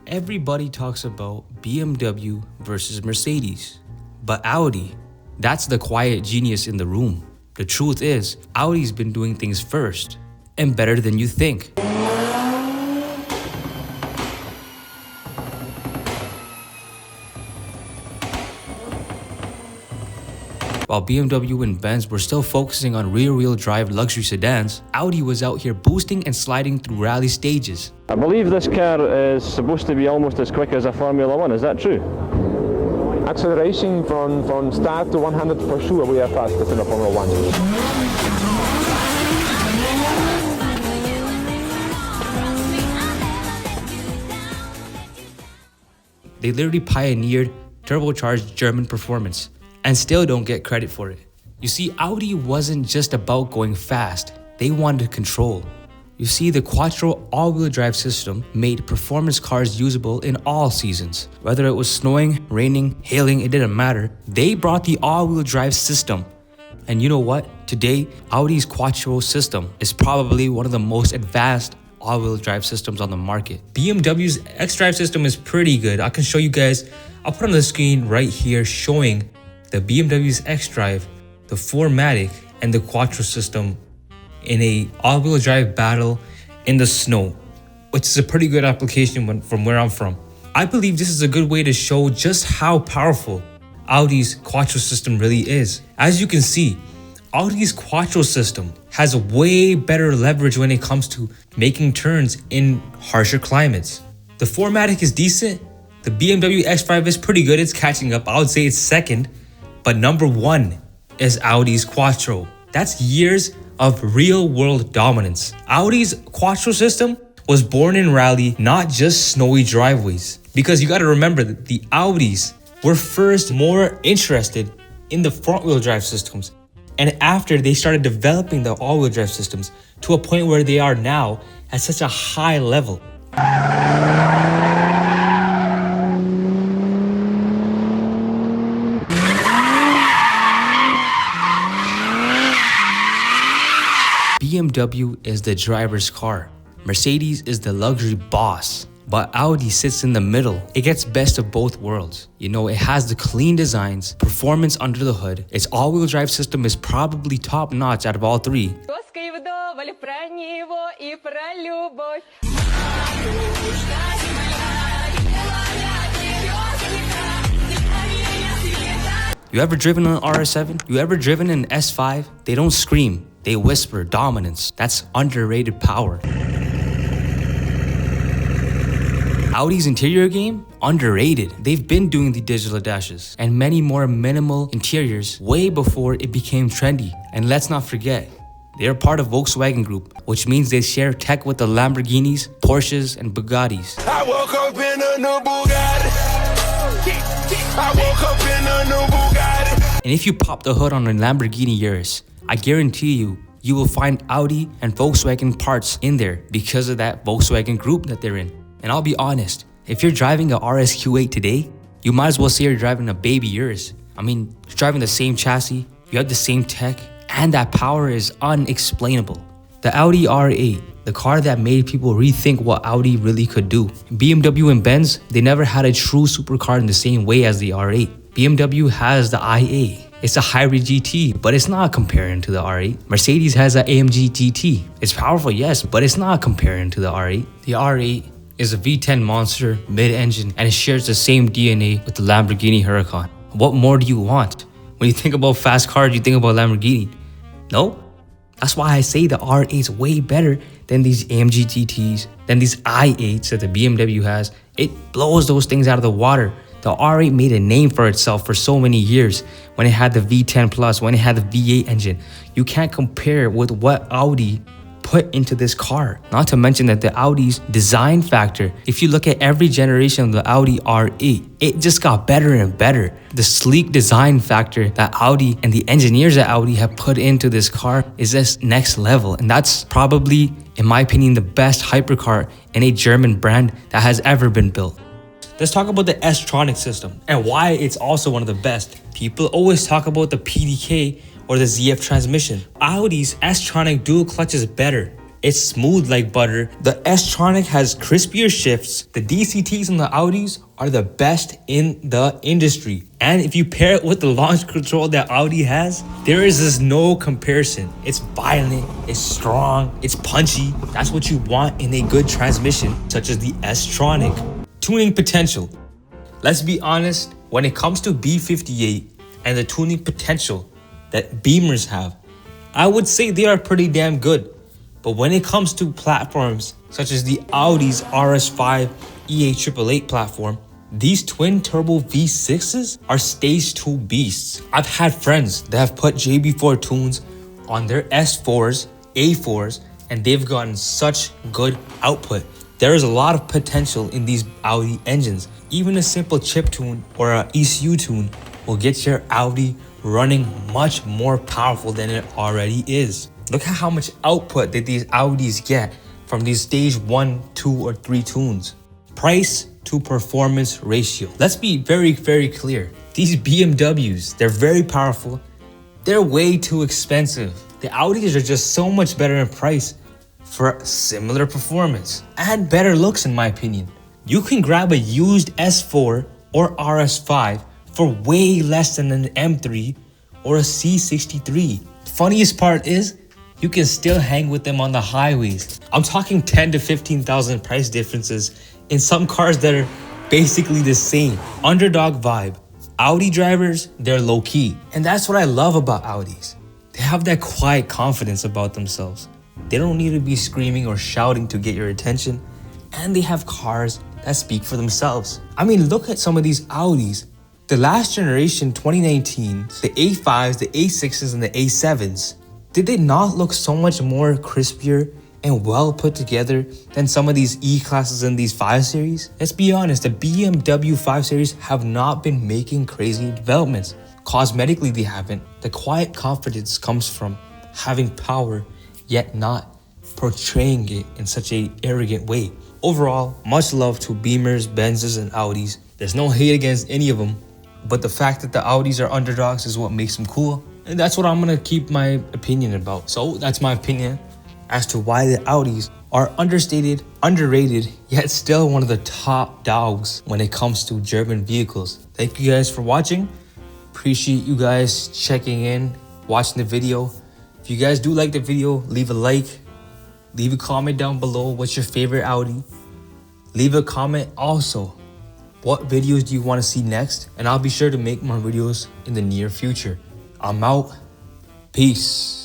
Everybody talks about BMW versus Mercedes, but Audi, that's the quiet genius in the room. The truth is, Audi's been doing things first and better than you think. While BMW and Benz were still focusing on rear-wheel drive luxury sedans, Audi was out here boosting and sliding through rally stages. I believe this car is supposed to be almost as quick as a Formula 1, is that true? Acceleration from start to 100 for sure we are fastest in a Formula 1. They literally pioneered turbocharged German performance and still don't get credit for it. You see, Audi wasn't just about going fast, they wanted control. You see, the Quattro all-wheel drive system made performance cars usable in all seasons. Whether it was snowing, raining, hailing, it didn't matter. They brought the all-wheel drive system. And you know what? Today, Audi's Quattro system is probably one of the most advanced all-wheel drive systems on the market. BMW's xDrive system is pretty good. I can show you guys. I'll put on the screen right here showing the BMW's xDrive, the 4MATIC, and the Quattro system in a all-wheel drive battle in the snow, which is a pretty good application from where I'm from. I believe this is a good way to show just how powerful Audi's Quattro system really is. As you can see, Audi's Quattro system has way better leverage when it comes to making turns in harsher climates. The 4MATIC is decent. The BMW X5 is pretty good. It's catching up. I would say it's second. But number one is Audi's Quattro. That's years of real-world dominance. Audi's Quattro system was born in rally, not just snowy driveways. Because you gotta remember that the Audis were first more interested in the front-wheel drive systems. And after they started developing the all-wheel drive systems to a point where they are now at such a high level. BMW is the driver's car. Mercedes is the luxury boss. But Audi sits in the middle. It gets best of both worlds. You know, it has the clean designs, performance under the hood. Its all-wheel drive system is probably top-notch out of all three. You ever driven an RS7? You ever driven an S5? They don't scream. They whisper dominance. That's underrated power. Audi's interior game? Underrated. They've been doing the digital dashes and many more minimal interiors way before it became trendy. And let's not forget, they're part of Volkswagen Group, which means they share tech with the Lamborghinis, Porsches, and Bugattis. I woke up in a new Bugatti. I woke up in a new Bugatti. And if you pop the hood on a Lamborghini Urus, I guarantee you will find Audi and Volkswagen parts in there because of that Volkswagen Group that they're in. And I'll be honest, if you're driving a RSQ8 today, you might as well say you're driving a baby Urus. I mean, you're driving the same chassis, you have the same tech, and that power is unexplainable. The Audi R8, the car that made people rethink what Audi really could do. BMW and Benz, they never had a true supercar in the same way as the R8. BMW has the IA. It's a hybrid GT, but it's not comparing to the R8. Mercedes has an AMG GT. It's powerful, yes, but it's not comparing to the R8. The R8 is a V10 monster, mid-engine, and it shares the same DNA with the Lamborghini Huracan. What more do you want? When you think about fast cars, you think about Lamborghini. No? That's why I say the R8 is way better than these AMG GTs, than these i8s that the BMW has. It blows those things out of the water. The R8 made a name for itself for so many years when it had the V10 Plus, when it had the V8 engine. You can't compare with what Audi put into this car. Not to mention that the Audi's design factor, if you look at every generation of the Audi R8, it just got better and better. The sleek design factor that Audi and the engineers at Audi have put into this car is just next level. And that's probably, in my opinion, the best hypercar in a German brand that has ever been built. Let's talk about the S-Tronic system and why it's also one of the best. People always talk about the PDK or the ZF transmission. Audi's S-Tronic dual clutch is better. It's smooth like butter. The S-Tronic has crispier shifts. The DCTs on the Audis are the best in the industry. And if you pair it with the launch control that Audi has, there is just no comparison. It's violent, it's strong, it's punchy. That's what you want in a good transmission, such as the S-Tronic. Tuning potential. Let's be honest, when it comes to B58 and the tuning potential that Beamers have, I would say they are pretty damn good. But when it comes to platforms such as the Audi's RS5 EA888 platform, these twin turbo V6s are stage 2 beasts. I've had friends that have put JB4 tunes on their S4s, A4s, and they've gotten such good output. There is a lot of potential in these Audi engines. Even a simple chip tune or an ECU tune will get your Audi running much more powerful than it already is. Look at how much output that these Audis get from these stage 1, 2, or 3 tunes. Price to performance ratio. Let's be very, very clear. These BMWs, they're very powerful. They're way too expensive. The Audis are just so much better in price for similar performance and better looks, in my opinion. You can grab a used S4 or RS5 for way less than an M3 or a C63. Funniest part is, you can still hang with them on the highways. I'm talking 10 to 15,000 price differences in some cars that are basically the same. Underdog vibe. Audi drivers, they're low key. And that's what I love about Audis. They have that quiet confidence about themselves. They don't need to be screaming or shouting to get your attention. And they have cars that speak for themselves. I mean, look at some of these Audis. The last generation 2019, the A5s, the A6s, and the A7s, did they not look so much more crispier and well put together than some of these E-classes in these 5 Series? Let's be honest, the BMW 5 Series have not been making crazy developments. Cosmetically, they haven't. The quiet confidence comes from having power, yet not portraying it in such an arrogant way. Overall, much love to Beamers, Benzes, and Audis. There's no hate against any of them, but the fact that the Audis are underdogs is what makes them cool. And that's what I'm gonna keep my opinion about. So that's my opinion as to why the Audis are understated, underrated, yet still one of the top dogs when it comes to German vehicles. Thank you guys for watching. Appreciate you guys checking in, watching the video. If you guys do like the video, leave a like, leave a comment down below. What's your favorite Audi? Leave a comment also. What videos do you want to see next? And I'll be sure to make more videos in the near future. I'm out. Peace.